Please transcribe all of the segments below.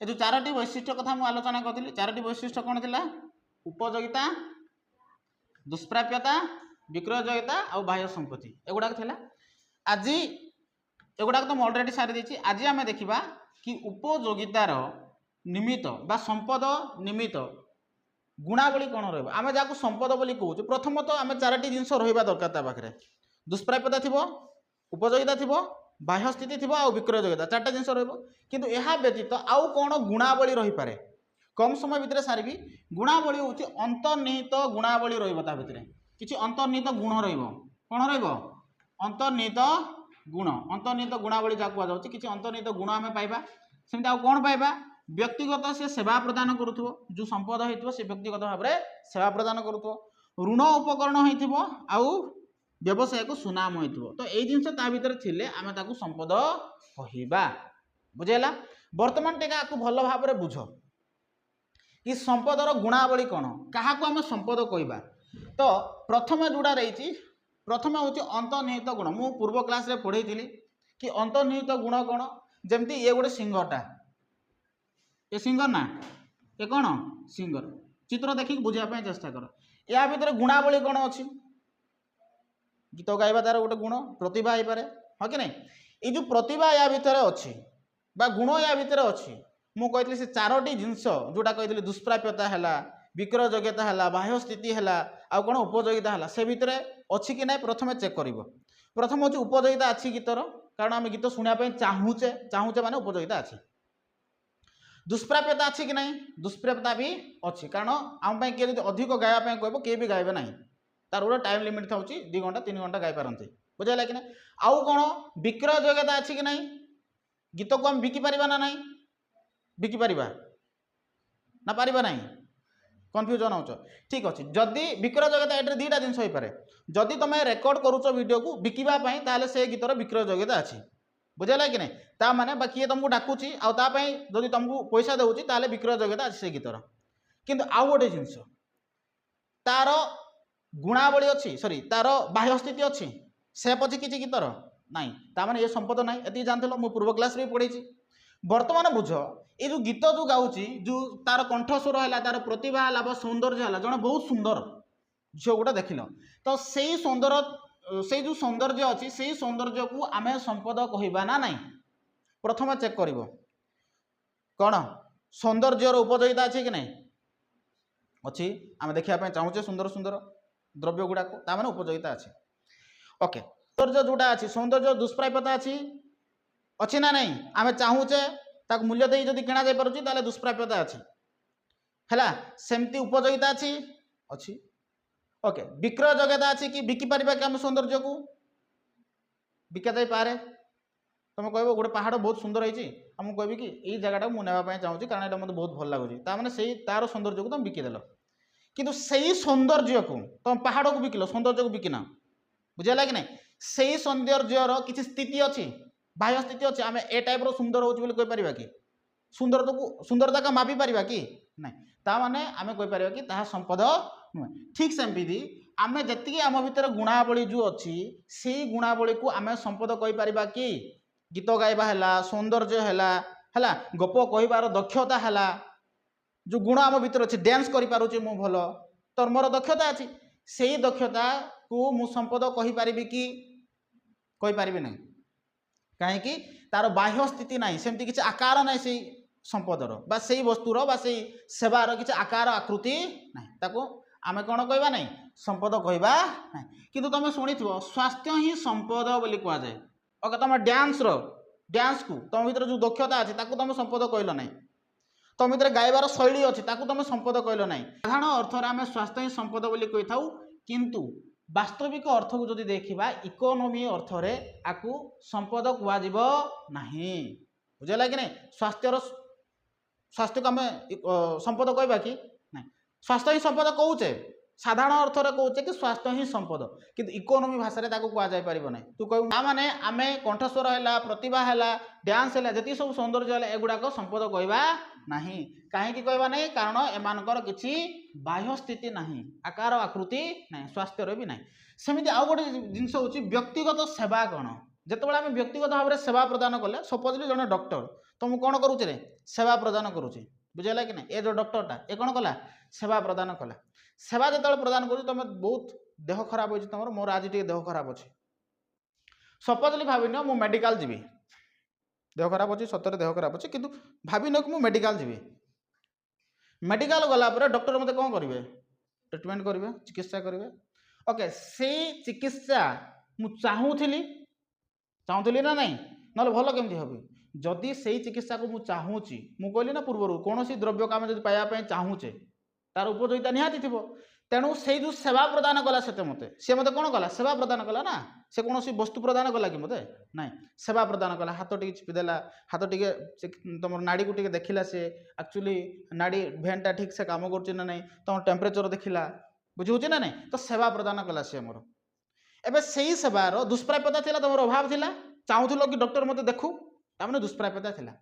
ए जो चारोटी वैशिष्ट्य कथा मुझे आलोचना करी चारोटी वैशिष्ट्य कौन थी उपयोगिता दुष्प्राप्यता विक्रययोग्यता और बाह्य संपत्ति एगुड़ाक थी आज एगुड़ाक तो अलरेडी सारी देती आज आम देखा कि उपयोगितार निमित्त बा संपद निमित्त गुणावली कौन रहा जहाँ संपद बोली कहूँ प्रथमतः आम चारोटी जिनस रहा दरकार ता पाखे दुष्प्राप्यता थी उपयोगिता थी बाह्य स्थिति थी आ विक्रययोग्यता चार्टा जिनस रु यह व्यतीत आउ कौन गुणावली रही पारे कम समय भितर सारी गुणावली हूँ अंतर्निहित गुणावली रहा किसी अंतर्निहित गुण कौन अंतर्निहित गुणावली जहाँ कहुच्छे किसी अंतर्निहित गुण आम पाइबा सेमती आउ कौन पाइबा व्यक्तिगत से सेवा प्रदान करुथ्व जो संपद हो व्यक्तिगत भाव में सेवा प्रदान करुथ्व ऋण उपकरण हो व्यवसाय को सुनाम हो तो यही जिनस ता भर थे आम ताकू संपद कहवा बुझेगा बर्तमान टेका आपको भल भाव में बुझ कि संपदर गुणावली कौन क्या आम संपद कहवा तो प्रथम जोड़ा रही प्रथम हूँ अंतर्निहित गुण मु पूर्व क्लास रे पढ़ी कि अंतर्निहित गुण कौन जमती ये गोटे सिंगरटा ये सिंगर ना ये कौन सिंगर चित्र देखिक बुझापी चेष्टा कर या भितर गुणावली कौन अच्छी गीत गाइबा तार गोटे गुण प्रतिभा हो पारे हाँ कि नहीं ये जो प्रतिभा या भितर अच्छी बा गुण या भितर अच्छी मु कही से चारोटी जिनस जोटा कही दुष्प्राप्यता है विक्रययोग्यता है बाह्य स्थिति है आ कौन उपयोगिता है से भितर अच्छी कि ना प्रथम चेक कर प्रथम हूँ उपयोगिता अच्छी गीतर कारण आम गीत शुणापी चाहूचे चाहूचे माने उपयोगिता अच्छी दुष्प्राप्यता अच्छी कि नहीं दुष्प्राप्यता भी अच्छी कारण आम किए जो अधिक गायबा कह किए भी गाइबे ना तार गोटे टाइम लिमिट था 2 घंटा 3 घंटा गाई पारती बुझेगा कि ना आउ कौन विक्रय योग्यता अच्छी कि नहीं गीत को आम बिकिपर ना ना बिकिपर ना पारिबा ना कन्फ्यूजन हो ठीक अच्छे जदि विक्रय योग्यता ये दुईटा जिन हो पाए जदि तुम रेकर्ड करुच वीडियो को बिकवाई ताले से गीतर विक्रय योग्यता अच्छी बुझेगा कि नहीं ता माने किए तुमको डाकुची आपाई जदि तुमको पैसा दूसरी ताले विक्रय योग्यता अच्छी से गीतर किंतु आउ गोटे जिनस तार गुणावली अच्छी सॉरी तार बाह्य स्थिति अच्छी सेप अच्छी किसी गीतर नाई ताने ये संपद ना ये जानते मु पूर्व क्लास भी पढ़ी बर्तमान बुझ ये जो गीत जो गाँची जो तार कंठस्वर है तार प्रतिभा है सौंदर्य है जड़े बहुत सुंदर झील गोटे देख तो से सौंदर्य से जो सौंदर्य अच्छी से सौंदर्य को आम संपद कहवा ना ना प्रथम चेक कर कौन सौंदर्यर उपयोगिता अच्छी कि नहीं अच्छी आम देखापी चाहूचे सुंदर सुंदर द्रव्य गुड़ाक ताने उपयोगिता अच्छी ओके सौंदर्य जोटा अच्छी सौंदर्य दुष्प्राप्यता अच्छी अच्छी ना नहीं आम चाहूचे ताक मूल्य दे जदि किणा जाई पारुची ताले दुष्प्राप्यता अच्छी है सेमती उपयोगिता अच्छी अच्छी ओके विक्रय योग्यता अच्छी कि बिकिपर कि आम सौंदर्य को बिका जाई पारे तुम कह गोटे पहाड़ बहुत सुंदर होती मुझे कहबी कि यही जगह मुझे नापी चाहूँगी कारण ये मतलब बहुत भल लगुच ताने से तार सौंदर्य को तुम बिकिदेल किंतु से सौंदर्य को तुम पहाड़ को बिकिल सौंदर्य को बिकिना बुझेगा कि नहीं से सौंदर्यर किसी स्थिति अच्छी बाह्य स्थिति अच्छी आम ए टाइप सुंदर होपर कि सुंदरता को सुंदरता का मापी पार कि ना ताने आम कहीपर कि संपद नुहे ठीक सेमती आम जी आम भर गुणावली जो अच्छी से गुणावली को आम संपद कहीपर कि गीत गाइबा है सौंदर्य है गप कहार दक्षता है जो गुण आम भर अच्छे डांस करें मु भल तो मोर दक्षता अच्छी से दक्षता को मु संपद कहीपर कि कहीपर ना कहीं तार बाह्य स्थिति ना सेमती किसी आकार ना से संपदर बा से वस्तुर बा से सेवार किसी आकार आकृति ना आम कौन कहवा ना संपद कहवा ना कि तुम शुणी स्वास्थ्य ही संपद बोली कहुए ओके तुम डांस को तुम भर जो दक्षता अच्छी तुम संपद कहल ना तुम भर गाइबार शैली अच्छी तुम संपद कहल ना साधारण अर्थ आम स्वास्थ्य ही संपद बोली कही था किंतु वास्तविक अर्थ को जदि देखा इकोनोमी अर्थ रे आकु संपद कहना बुझेगा कि नहीं स्वास्थ्य को आम संपद कहवा कि ना स्वास्थ्य ही संपद कौचे साधारण अर्थ रे कौचे कि स्वास्थ्य ही संपद किंतु इकोनोमी भाषा रे ताको कह जाय परिबो नै तू कहू ना माने आमे कंठस्वर हैला प्रतिभा हैला डांस हैला जति सब सौंदर्य हैला एगुडा को संपद कहवा नाही काहे कि कहवा नै कारण एमानकर किछि बाह्य स्थिति नाही आकार आकृति नाही स्वास्थ्य रे भी नाही सेमिति आ गोटे जिंस होछि व्यक्तिगत सेवा कोन ଯେତେବେଳେ ଆମେ ବ୍ୟକ୍ତିଗତ ଭାବରେ ସେବା ପ୍ରଦାନ କଲେ ସପୋଜଲି ଜଣେ ଡକ୍ଟର ତୁମକୁ କ'ଣ କରୁଛି ରେ ସେବା ପ୍ରଦାନ କରୁଛି ବୁଝିଲା କି ନାହିଁ ଏ ଯେଉଁ ଡକ୍ଟରଟା ଏ କ'ଣ କଲା ସେବା ପ୍ରଦାନ କଲା ସେବା ଯେତେବେଳେ ପ୍ରଦାନ କରୁଛି ତୁମେ ବହୁତ ଦେହ ଖରାପ ହେଉଛି ତୁମର ମୋର ଆଜି ଟିକେ ଦେହ ଖରାପ ଅଛି ସପୋଜଲି ଭାବିନିଅ ମୁଁ ମେଡ଼ିକାଲ ଯିବି ଦେହ ଖରାପ ଅଛି ସତରେ ଦେହ ଖରାପ ଅଛି କିନ୍ତୁ ଭାବିନିଅ କି ମୁଁ ମେଡ଼ିକାଲ ଯିବି ମେଡ଼ିକାଲ ଗଲା ପରେ ଡକ୍ଟର ମୋତେ କ'ଣ କରିବେ ଟ୍ରିଟମେଣ୍ଟ କରିବେ ଚିକିତ୍ସା କରିବେ ଓକେ ସେଇ ଚିକିତ୍ସା ମୁଁ ଚାହୁଁଥିଲି ନା ନାହିଁ ନହେଲେ ଭଲ କେମିତି ହେବି ଯଦି ସେଇ ଚିକିତ୍ସାକୁ ମୁଁ ଚାହୁଁଛି ମୁଁ କହିଲି ନା ପୂର୍ବରୁ କୌଣସି ଦ୍ରବ୍ୟକୁ ଆମେ ଯଦି ପାଇବା ପାଇଁ ଚାହୁଁଛେ ତାର ଉପଯୋଗିତା ନିହାତି ଥିବ ତେଣୁ ସେଇ ଯେଉଁ ସେବା ପ୍ରଦାନ କଲା ସେ ମୋତେ କ'ଣ କଲା ସେବା ପ୍ରଦାନ କଲା ନା ସେ କୌଣସି ବସ୍ତୁ ପ୍ରଦାନ କଲା କି ମୋତେ ନାହିଁ ସେବା ପ୍ରଦାନ କଲା ହାତ ଟିକେ ଚିପିଦେଲା ହାତ ଟିକେ ତୁମର ନାଡ଼ିକୁ ଟିକେ ଦେଖିଲା ସେ ଆକ୍ଚୁଆଲି ନାଡ଼ି ଭେନ୍ଟା ଠିକ୍ ସେ କାମ କରୁଛି ନା ନାହିଁ ତୁମର ଟେମ୍ପରେଚର ଦେଖିଲା ବୁଝିହେଉଛି ନା ନାହିଁ ତ ସେବା ପ୍ରଦାନ କଲା ସେ ଆମର ଏବେ ସେଇ ସେବାର ଦୁଷ୍ପ୍ରାପ୍ୟତା ଥିଲା ତୁମର ଅଭାବ ଥିଲା ଚାହୁଁଥିଲ କି ଡକ୍ଟର ମୋତେ ଦେଖୁ ତାମାନେ ଦୁଷ୍ପ୍ରାପ୍ୟତା ଥିଲା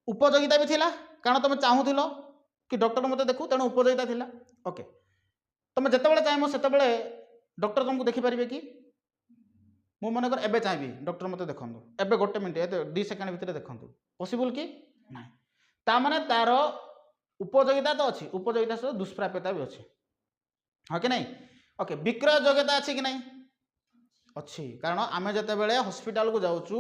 ଉପଯୋଗିତା ବି ଥିଲା କାରଣ ତୁମେ ଚାହୁଁଥିଲ କି ଡକ୍ଟର ମୋତେ ଦେଖୁ ତେଣୁ ଉପଯୋଗିତା ଥିଲା ଓକେ ତୁମେ ଯେତେବେଳେ ଚାହିଁବ ସେତେବେଳେ ଡକ୍ଟର ତୁମକୁ ଦେଖିପାରିବେ କି ମୁଁ ମନେକର ଏବେ ଚାହିଁବି ଡକ୍ଟର ମୋତେ ଦେଖନ୍ତୁ ଏବେ 1 ମିନିଟ୍ 2 ସେକେଣ୍ଡ ଭିତରେ ଦେଖନ୍ତୁ ପସିବୁଲ୍ କି ନାହିଁ ତାମାନେ ତାର ଉପଯୋଗିତା ତ ଅଛି ଉପଯୋଗିତା ସହିତ ଦୁଷ୍ପ୍ରାପ୍ୟତା ବି ଅଛି ହଁ କି ନାହିଁ ଓକେ ବିକ୍ରୟ ଯୋଗ୍ୟତା ଅଛି କି ନାହିଁ ଅଛି କାରଣ ଆମେ ଯେତେବେଳେ ହସ୍ପିଟାଲକୁ ଯାଉଛୁ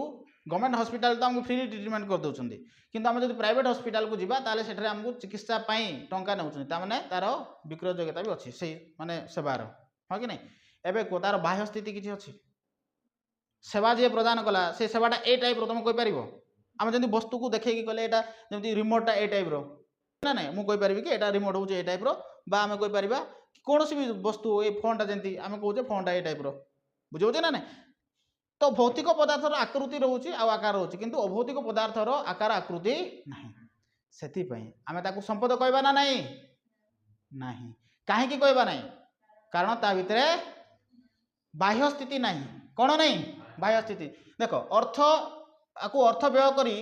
ଗଭର୍ଣ୍ଣମେଣ୍ଟ ହସ୍ପିଟାଲ ତ ଆମକୁ ଫ୍ରି ଟ୍ରିଟମେଣ୍ଟ କରିଦେଉଛନ୍ତି କିନ୍ତୁ ଆମେ ଯଦି ପ୍ରାଇଭେଟ ହସ୍ପିଟାଲକୁ ଯିବା ତାହେଲେ ସେଠାରେ ଆମକୁ ଚିକିତ୍ସା ପାଇଁ ଟଙ୍କା ନେଉଛନ୍ତି ତାମାନେ ତାର ବିକ୍ରୟ ଯୋଗ୍ୟତା ବି ଅଛି ସେଇ ମାନେ ସେବାର ହଁ କି ନାହିଁ ଏବେ ତାର ବାହ୍ୟ ସ୍ଥିତି କିଛି ଅଛି ସେବା ଯିଏ ପ୍ରଦାନ କଲା ସେ ସେବାଟା ଏ ଟାଇପ୍ର ତୁମେ କହିପାରିବ ଆମେ ଯେମିତି ବସ୍ତୁକୁ ଦେଖେଇକି କଲେ ଏଇଟା ଯେମିତି ରିମୋଟଟା ଏ ଟାଇପ୍ର ନା ନାହିଁ ମୁଁ କହିପାରିବି କି ଏଇଟା ରିମୋଟ ହେଉଛି ଏ ଟାଇପ୍ର ବା ଆମେ କହିପାରିବା କୌଣସି ବି ବସ୍ତୁ ଏଇ ଫୋନ୍ଟା ଯେମିତି ଆମେ କହୁଛେ ଫୋନ୍ଟା ଏ ଟାଇପ୍ର ବୁଝିହେଉଛି ନା ନାହିଁ ତ ଭୌତିକ ପଦାର୍ଥର ଆକୃତି ରହୁଛି ଆଉ ଆକାର ରହୁଛି କିନ୍ତୁ ଅଭୌତିକ ପଦାର୍ଥର ଆକାର ଆକୃତି ନାହିଁ ସେଥିପାଇଁ ଆମେ ତାକୁ ସମ୍ପଦ କହିବା ନା ନାହିଁ ନାହିଁ କାହିଁକି କହିବା ନାହିଁ କାରଣ ତା ଭିତରେ ବାହ୍ୟ ସ୍ଥିତି ନାହିଁ କ'ଣ ନାହିଁ ବାହ୍ୟ ସ୍ଥିତି ଦେଖ ଆକୁ ଅର୍ଥ ବ୍ୟୟ କରି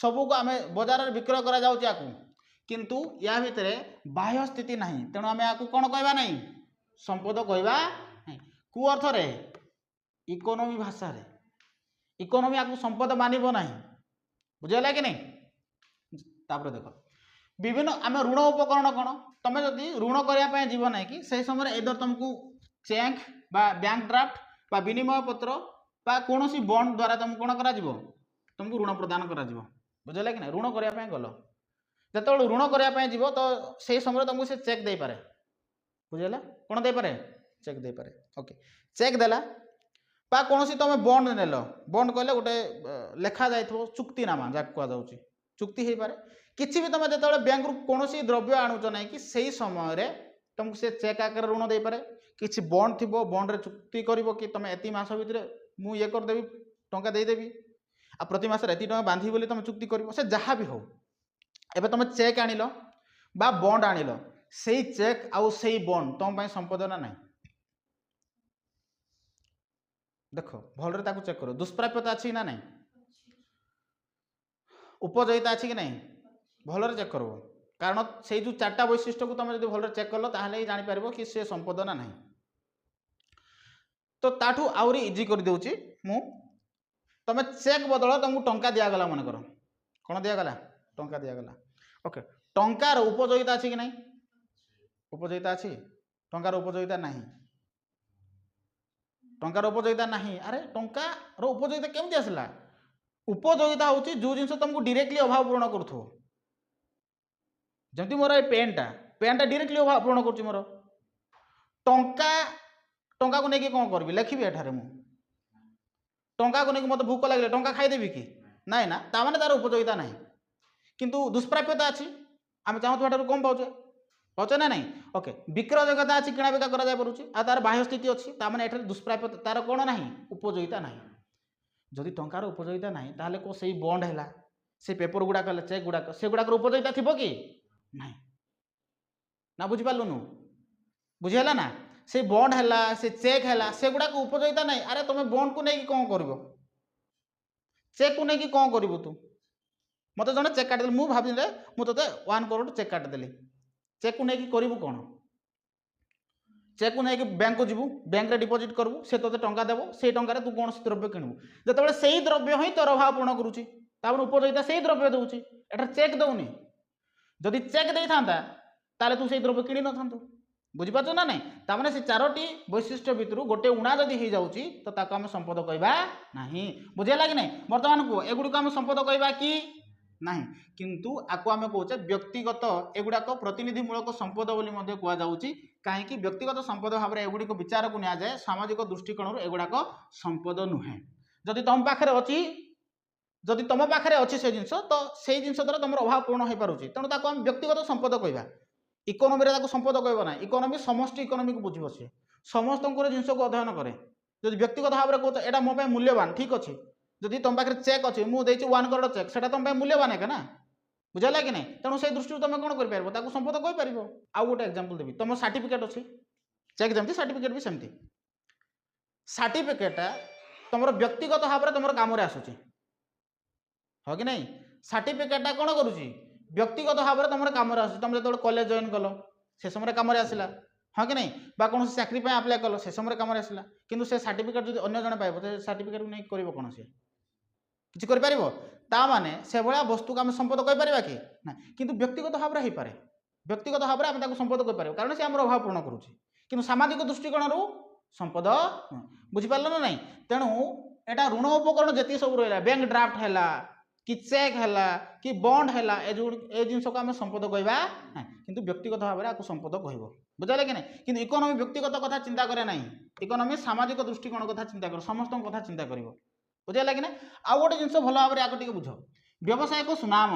ସବୁକୁ ଆମେ ବଜାରରେ ବିକ୍ରୟ କରାଯାଉଛି ଆକୁ କିନ୍ତୁ ୟା ଭିତରେ ବାହ୍ୟ ସ୍ଥିତି ନାହିଁ ତେଣୁ ଆମେ ଆକୁ କ'ଣ କହିବା ନାହିଁ ସମ୍ପଦ କହିବା ନାହିଁ କେଉଁ ଅର୍ଥରେ ଇକୋନୋମି ଭାଷାରେ ଇକୋନୋମି ଆକୁ ସମ୍ପଦ ମାନିବ ନାହିଁ ବୁଝିଗଲା କି ନାହିଁ ତାପରେ ଦେଖ ବିଭିନ୍ନ ଆମେ ଋଣ ଉପକରଣ କ'ଣ ତୁମେ ଯଦି ଋଣ କରିବା ପାଇଁ ଯିବ ନାହିଁ କି ସେହି ସମୟରେ ଏଦର ତୁମକୁ ଚେକ୍ ବା ବ୍ୟାଙ୍କ ଡ୍ରାଫ୍ଟ ବା ବିନିମୟ ପତ୍ର ବା କୌଣସି ବଣ୍ଡ ଦ୍ୱାରା ତୁମକୁ କ'ଣ କରାଯିବ ତୁମକୁ ଋଣ ପ୍ରଦାନ କରାଯିବ ବୁଝିଲା କି ନାହିଁ ଋଣ କରିବା ପାଇଁ ଗଲ ଯେତେବେଳେ ଋଣ କରିବା ପାଇଁ ଯିବ ତ ସେହି ସମୟରେ ତୁମକୁ ସେ ଚେକ୍ ଦେଇପାରେ ବୁଝିଲା କ'ଣ ଦେଇପାରେ ଚେକ୍ ଦେଇପାରେ ଓକେ ଚେକ୍ ଦେଲା ବା କୌଣସି ତୁମେ ବଣ୍ଡ ନେଲ ବଣ୍ଡ କହିଲେ ଗୋଟେ ଲେଖାଯାଇଥିବ ଚୁକ୍ତିନାମା ଯାହାକୁ କୁହାଯାଉଛି ଚୁକ୍ତି ହେଇପାରେ କିଛି ବି ତୁମେ ଯେତେବେଳେ ବ୍ୟାଙ୍କରୁ କୌଣସି ଦ୍ରବ୍ୟ ଆଣୁଛ ନାହିଁ କି ସେହି ସମୟରେ ତୁମକୁ ସେ ଚେକ୍ ଆକାରରେ ଋଣ ଦେଇପାରେ କିଛି ବଣ୍ଡ ଥିବ ବଣ୍ଡରେ ଚୁକ୍ତି କରିବ କି ତୁମେ ଏତିକି ମାସ ଭିତରେ ମୁଁ ଇଏ କରିଦେବି ଟଙ୍କା ଦେଇଦେବି ଆଉ ପ୍ରତି ମାସରେ ଏତିକି ଟଙ୍କା ବାନ୍ଧିବି ବୋଲି ତୁମେ ଚୁକ୍ତି କରିବ ସେ ଯାହା ବି ହେଉ ଏବେ ତୁମେ ଚେକ୍ ଆଣିଲ ବା ବଣ୍ଡ ଆଣିଲ ସେଇ ଚେକ୍ ଆଉ ସେଇ ବଣ୍ଡ ତୁମ ପାଇଁ ସମ୍ପଦ ନା ନାହିଁ ଦେଖ ଭଲରେ ତାକୁ ଚେକ୍ କର ଦୁଷ୍ପ୍ରାପ୍ୟତା ଅଛି ନା ନାହିଁ ଉପଯୋଗିତା ଅଛି କି ନାହିଁ ଭଲରେ ଚେକ୍ କରିବ କାରଣ ସେଇ ଯେଉଁ 4ଟା ବୈଶିଷ୍ଟ୍ୟକୁ ତୁମେ ଯଦି ଭଲରେ ଚେକ୍ କଲ ତାହେଲେ ହିଁ ଜାଣିପାରିବ କି ସେ ସମ୍ପଦ ନା ନାହିଁ ତ ତାଠୁ ଆହୁରି ଇଜି କରିଦେଉଛି ମୁଁ ତୁମେ ଚେକ୍ ବଦଳ ତୁମକୁ ଟଙ୍କା ଦିଆଗଲା ମନେକର କ'ଣ ଦିଆଗଲା ଟଙ୍କା ଦିଆଗଲା ଓକେ ଟଙ୍କାର ଉପଯୋଗିତା ଅଛି କି ନାହିଁ ଉପଯୋଗିତା ଅଛି ଟଙ୍କାର ଉପଯୋଗିତା ନାହିଁ ଟଙ୍କାର ଉପଯୋଗିତା ନାହିଁ ଆରେ ଟଙ୍କାର ଉପଯୋଗିତା କେମିତି ଆସିଲା ଉପଯୋଗିତା ହେଉଛି ଯେଉଁ ଜିନିଷ ତୁମକୁ ଡିରେକ୍ଟଲି ଅଭାବ ପୂରଣ କରୁଥିବ ଯେମିତି ମୋର ଏଇ ପେନ୍ଟା ଡିରେକ୍ଟଲି ଅଭାବ ପୂରଣ କରୁଛି ମୋର ଟଙ୍କାକୁ ନେଇକି କ'ଣ କରିବି ଲେଖିବି ଏଠାରେ ମୁଁ ଟଙ୍କାକୁ ନେଇକି ମୋତେ ଭୋକ ଲାଗିଲେ ଟଙ୍କା ଖାଇଦେବି କି ନାଇଁ ନା ତାମାନେ ତାର ଉପଯୋଗିତା ନାହିଁ କିନ୍ତୁ ଦୁଷ୍ପ୍ରାପ୍ୟତା ଅଛି ଆମେ ଚାହୁଁଥିବା ଠାରୁ କମ୍ ପାଉଛେ ନା ନାହିଁ ଓକେ ବିକ୍ରୟ ଯୋଗ୍ୟତା ଅଛି କିଣାବିକା କରାଯାଇପାରୁଛି ଆଉ ତାର ବାହ୍ୟ ସ୍ଥିତି ଅଛି ତାମାନେ ଏଠାରେ ଦୁଷ୍ପ୍ରାପ୍ୟତା ତାର କ'ଣ ନାହିଁ ଉପଯୋଗିତା ନାହିଁ ଯଦି ଟଙ୍କାର ଉପଯୋଗିତା ନାହିଁ ତାହେଲେ କେଉଁ ସେଇ ବଣ୍ଡ ହେଲା ସେଇ ପେପର ଗୁଡ଼ାକ ହେଲେ ଚେକ୍ ଗୁଡ଼ାକ ସେଗୁଡ଼ାକର ଉପଯୋଗିତା ଥିବ କି ନାହିଁ ନା ବୁଝିପାରିଲୁନୁ ବୁଝିହେଲା ନା ସେ ବଣ୍ଡ ହେଲା ସେ ଚେକ୍ ହେଲା ସେଗୁଡ଼ାକ ଉପଯୋଗିତା ନାହିଁ ଆରେ ତୁମେ ବଣ୍ଡକୁ ନେଇକି କ'ଣ କରିବ ଚେକ୍କୁ ନେଇକି କ'ଣ କରିବୁ ତୁ ମୋତେ ଜଣେ ଚେକ୍ କାଟିଦେଲି ମୁଁ ଭାବିଲେ ମୁଁ ତୋତେ 1 କରୋଡ଼ ଚେକ୍ କାଟିଦେଲି ଚେକ୍କୁ ନେଇକି କରିବୁ କ'ଣ चेक को नहीं बैंक को जीवु बैंक रे डिपोजिट करबू से तोते टंका देबो से टंका तू कौन द्रव्य किणबू जेतेबेले सेही द्रव्य ही तोर अभाव पूर्ण करूची तापर उपयोगिता सेही द्रव्य दउची एटा चेक दउनी जदि चेक देई थांता ताले तू सेही द्रव्य किणी न थांतु बुझी पाछो ना नहीं तामाने से चारोटी वैशिष्ट्य भितरु गोटे उणा जदि हे जाउची तो ताको हम संपद कहबा नाही बुझेला कि नहीं वर्तमान को एगुडी को हम संपद कहबा कि नहीं किंतु आको आम कहे व्यक्तिगत एगुड़ाक प्रतिनिधिमूलक संपद बोली कहुच्छी कहीं व्यक्तिगत संपद भाव में एगुड़ी विचार को नि जाए सामाजिक दृष्टिकोण एगुड़ाक संपद नुहे जदि तुम पाखे अच्छी जदि तुम पाखे अच्छी से जिनस तो से जिन द्वारा तुम अभाव पूर्ण हो पारे तेणु ताको आम व्यक्तिगत संपद कहवा इकोनोमी संपद कहब ना इकोनोमी समष्टि इकोनोमी को बुझ सी समस्त जिनस को अध्ययन करे जब व्यक्तिगत भाव में कह यहाँ मो मूल्यवान ठीक अच्छे जदि तुम पाखे चेक अच्छे मुझे 1 करोड़ चेक से तुम मूल्यवान है ना बुझेगा कि नहीं तेणु से दृष्टि तुम कौन कर संपद कहीपर आउ गोटे एग्जांपल देवी तुम सर्टिफिकेट अच्छी चेक जमी सर्टिफिकेट भी सेमती सर्टिफिकेट तुम व्यक्तिगत भाव में तुम कम आसूँ हाँ कि नहीं सर्टिफिकेटा कौन करुच्ची व्यक्तिगत भाव में तुम कम आस तुम जो कॉलेज जॉइन कल से समय कम आसला हाँ कि नहीं बा कौन चाकरी आप्लाय कल से समय कम आसला किंतु से सर्टिफिकेट जो अन्य जन पाइब तो सर्टिफिकेट को नहीं कर कौन सी किसी कर से भाया वस्तु को आम संपद कहीपर कि ना किंतु व्यक्तिगत भाव में हो पाए व्यक्तिगत भाव में आम संपद कहीपर कारण से आम अभाव पूर्ण करुच्चे कि सामाजिक दृष्टिकोण संपद बुझीपार ना नहीं तेणु यहाँ ऋण उपकरण जी सब रहा बैंक ड्राफ्ट है कि चेक है कि बॉन्ड है ए जिनस को आम संपद कहवा ना कि व्यक्तिगत भाव में आपको संपद कह बुझे कि नहीं कि इकोनोमी व्यक्तिगत कथा चिंता करे ना इकोनोमी सामाजिक दृष्टिकोण कथा चिंता कर समस्त कथा चिंता कर बुझेगा कि ना आउ गोटे जिन भल भाव में आपको टे बुझ व्यवसाय को सुनाम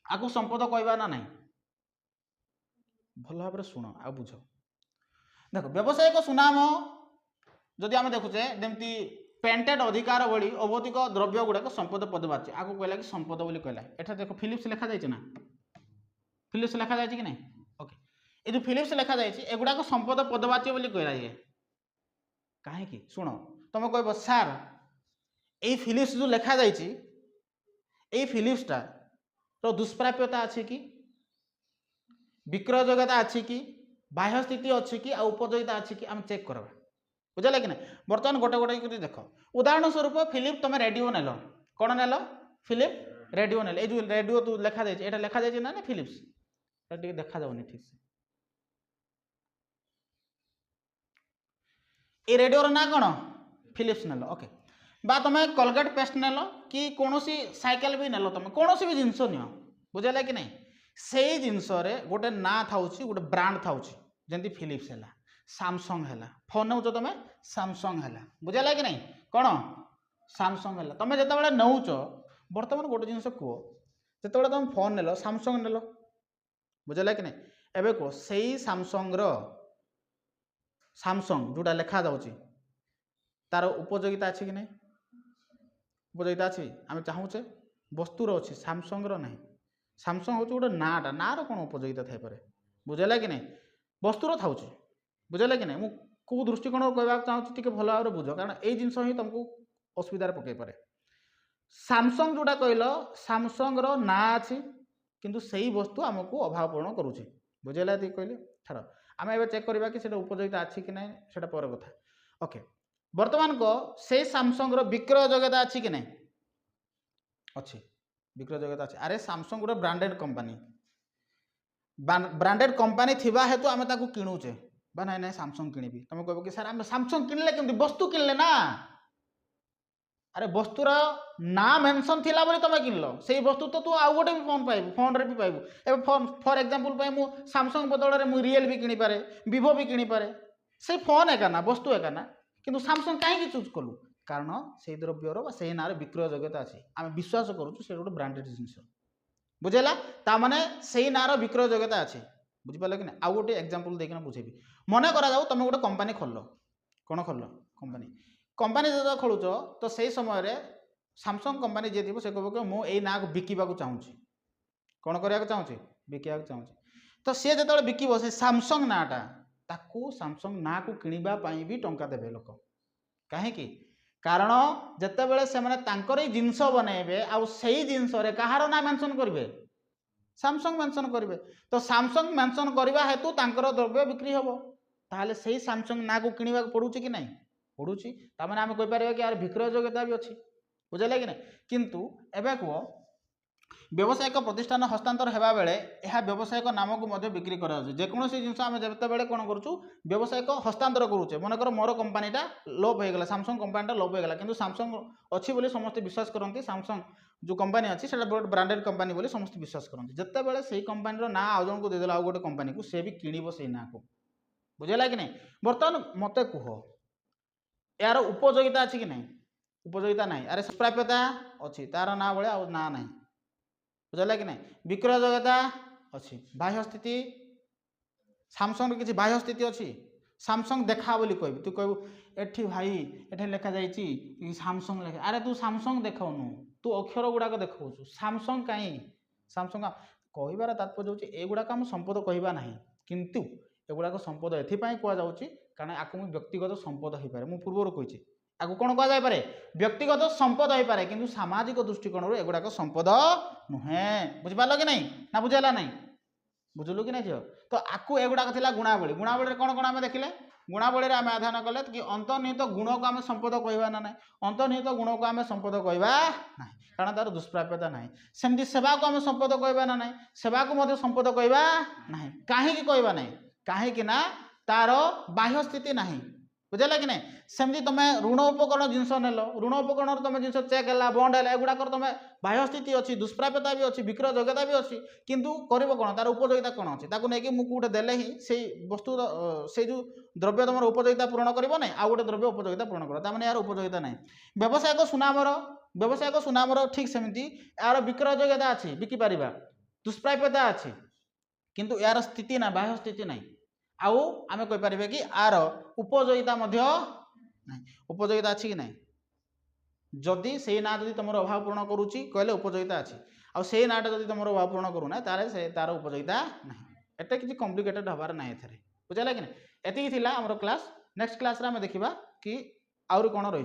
आपको संपद कहवा ना नहीं भल भाव में शुण आ बुझ देख व्यवसाय को सुनाम जदि आम देखुचे जमी पेटेंट अधिकार भली अभौतिक द्रव्य गुड़ाक संपद पद बाचे आपको कहला कि संपद बोली कहला एटा देखो फिलिप्स लिखा जाए ना फिलिप्स लिखा जाए कि नहीं ओके ये जो फिलिप्स लिखा जाए एगुड़ाक संपद पद बाचे बोली कहला ये कहीं शुण तुम कह सार ये फिलिप्स जो लिखा जाए फिलिप्सटा तो दुष्प्राप्यता अच्छी कि विक्रय योग्यता अच्छी कि बाह्य स्थिति अच्छी कि उपयोगिता अच्छी कि आम चेक करवा बुझे कि ना बर्तमान गोटे गोटे देख उदाहरण स्वरूप फिलिप तुम रेडियो नेल कौन नेल फिलिप रेडियो नेल जो रेडियो तू लिखा जाए ये लिखा जाए ना फिलिप्स देखा जाऊनी ठीक से ये रेडियोर ना कौन फिलिप्स नेल ओके बा तुम कोलगेट पेस्ट नेल कि कौन साइकेल भी नेल तुम कौन भी जिनस नियो बुझेगा कि नहीं से जिनस गोटे ना था गोटे ब्रांड था जमी फिलिप्स है सैमसंग है फोन नौ तुम सैमसंग है बुझेगा कि नहीं कौन सैमसंग है तुम जो नौच बर्तमान गोटे जिन कह जो तुम फोन नेल सैमसंग नेल बुझेगा कि नहीं एवं कह से सैमसंग सैमसंग जोटा लिखा जाऊँगी तार उपयोगिता अच्छी कि नहीं उपयोगिता अच्छी आम चाहूचे वस्तुर अच्छी सैमसंग ना सैमसंग हूँ गोटे नाटा नार कौन उपयोगिता थे बुझेगा कि नहीं वस्तुर था बुझेगा कि नहीं मुझे दृष्टिकोण कहवा चाहूँगी टी भल भाव में बुझ कारण ये जिन ही तुमको असुविधार पकई पारे सैमसंग जोटा कहल सैमसंग ना अच्छी किंतु से ही वस्तु आमको अभाव पूर्ण करुचे बुझेगा ये कहले छाड़ आम ए चेक करवा कि उपयोगिता अच्छी कि नहीं से पर कथा ओके बर्तमान को से सैमसंग विक्रय योग्यता अच्छी कि नहीं अच्छी विक्रय योग्यता अच्छी अरे सैमसंग गोटे ब्रांडेड कंपनी ब्रांडेड कंपनी थिबा हेतु आम ताकू किणुचे बा ना ना सैमसंग किणबी तुम कह कि सर आम सैमसंग किणले केमती वस्तु किणले ना अरे वस्तुर ना मेंशन थिला बोली तुम किणल से वस्तु तो तू आउ गोटे भी फोन पाइबू फोन रे भी पाइबू एवं फोन फॉर एग्जांपल मु सैमसंग बदल में रियल भी किणी पारे विवो भी किणी पारे से फोन एका ना वस्तु एका ना किंतु सैमसंग कहीं चूज कलु कारण से द्रव्यर से ना विक्रय योग्यता अच्छी आम विश्वास करूँ से गोटे ब्रांडेड जिनस बुझेगा ताने से ना विक्रय योग्यता अच्छी बुझिपार कि ना आउ गोटे एग्जांपल देखना बुझेबी मन करा जाऊ तुम गोटे कंपनी खोल कौन खोल कंपनी कंपनी जो खोलुच तो से समय सैमसंग कंपनी जी थी से कह कि मुझे ना को बिकवा चाहूँगी कौन करने चाहूँगी बिकवा चाहूँगी तो सी जो बिकब से सैमसंग नाटा ताकू सैमसंग ना को किणापी भी टंका देवे लोक कहीं कारण जितेबले से जिनस बनइबे आउ से जिनस कहार ना मेंशन करेंगे सैमसंग मेंशन करेंगे तो सैमसंग मेंशन करने हेतु द्रव्य बिक्री हम ताहले सही सैमसंग ना को किणवा पड़ुची कि नहीं पड़ुची ताମାନେ आम कहीपर कि यार विक्रय योग्यता भी अच्छी बुझे कि नहीं किंतु एबे कह व्यावसायिक प्रतिष्ठान हस्तांतर होगा बेले यह व्यावसायिक नाम को बिक्री कराऊँ जेकोसी जिन आम जिते कौन करूँ व्यावसायिक हस्तांतर करुचे मनकर मोर कंपानीटा लोप होगा सैमसंग कंपानीटा लोप होगा किंतु सैमसंग अच्छी बोली समस्त विश्वास करती सैमसंग जो कंपानी अच्छी से बहुत ब्रांडेड कंपानी बोली समस्त विश्वास करती जिते से कंपानी ना आउ जन को देदेला आउ गोटे कंपानी को सी भी किणव से ना को बुझेगा कि नहीं बर्तमान मत कह यार उपयोगिता अच्छी कि नहीं उपयोगिता ना अरे प्राप्यता अच्छी तार ना भाया ना ना बुझेगा कि नहीं विक्रय योग्यता अच्छी बाह्य स्थिति सैमसंग किसी बाह्य स्थिति अच्छी सैमसंग देखा बोली कह तू कह एठी भाई एठी लिखा जाइए सैमसंग लिखा अरे तू सैमसंग देखाऊनु तू अक्षर गुड़ाक देखा सैमसंग कहीं सैमसंग कहबार तात्पर्य होची एगुड़ाक आम संपद कहवा ना किंतु एगुड़ाक संपद एथिपाई कहुच्छी कारण आपको व्यक्तिगत संपद हो पाए मुझे पूर्व कही आपको कौन कहुपे व्यक्तिगत संपद हो पाए कि सामाजिक दृष्टिकोण एगुड़ाक संपद नुहे बुझिपार कि नहीं ना बुझेगा नहीं बुझलु कि नहीं झील तो आपको एगुड़ाक थी गुणावली गुणावली कौन कौन आम देखिले गुणावली आम अध्ययन कले कि अंतर्निहित गुण को आम संपद कहवा ना अंतर्निहित गुण को आम संपद कहवा ना कारण तार दुष्प्राप्यता ना सेमती सेवा को आम संपद कहवा ना सेवा को संपद कहवा ना कहीं कहवा ना कहीं तार बाह्य स्थिति ना बुझेगा कि नहीं सेमती तुम ऋण उपकरण जिनस नेल ऋण उपकरण तुम जिन चेक है बंड है एगुड़ाक तुम बाह्य स्थिति अच्छी दुष्प्राप्यता भी अच्छी विक्रय योग्यता भी अच्छी किंतु कर कौन तार उपयोगिता कौन अच्छी ताकू नहीं मुझे गोटे देले ही से वस्तु से जो द्रव्य तुम उपयोगिता पूरण कर ना आउ गोटे द्रव्य उपयोगिता पूरण कर यार उपयोगिता ना व्यावसायिक सुनामर ठीक सेमती यार विक्रय योग्यता अच्छी बिकिपार दुष्प्राप्यता अच्छी किंतु यार स्थिति ना बाह्य स्थिति ना आउ आम कहीपर कि आर उपयोगिता उपयोगिता अच्छी कि ना जदि से ना जदि तुम अभाव पूर्ण करुच्ची कहले उपयोगिता अच्छी आउ से नाटा जदि तुम अभाव पूर्ण करूना तार तार उपयोगिता ना एटा किसी कॉम्प्लिकेटेड हबार ना बुझेगा कि ना एति आमर क्लास नेक्स्ट क्लास रे आम देखा कि आउरी कौन रही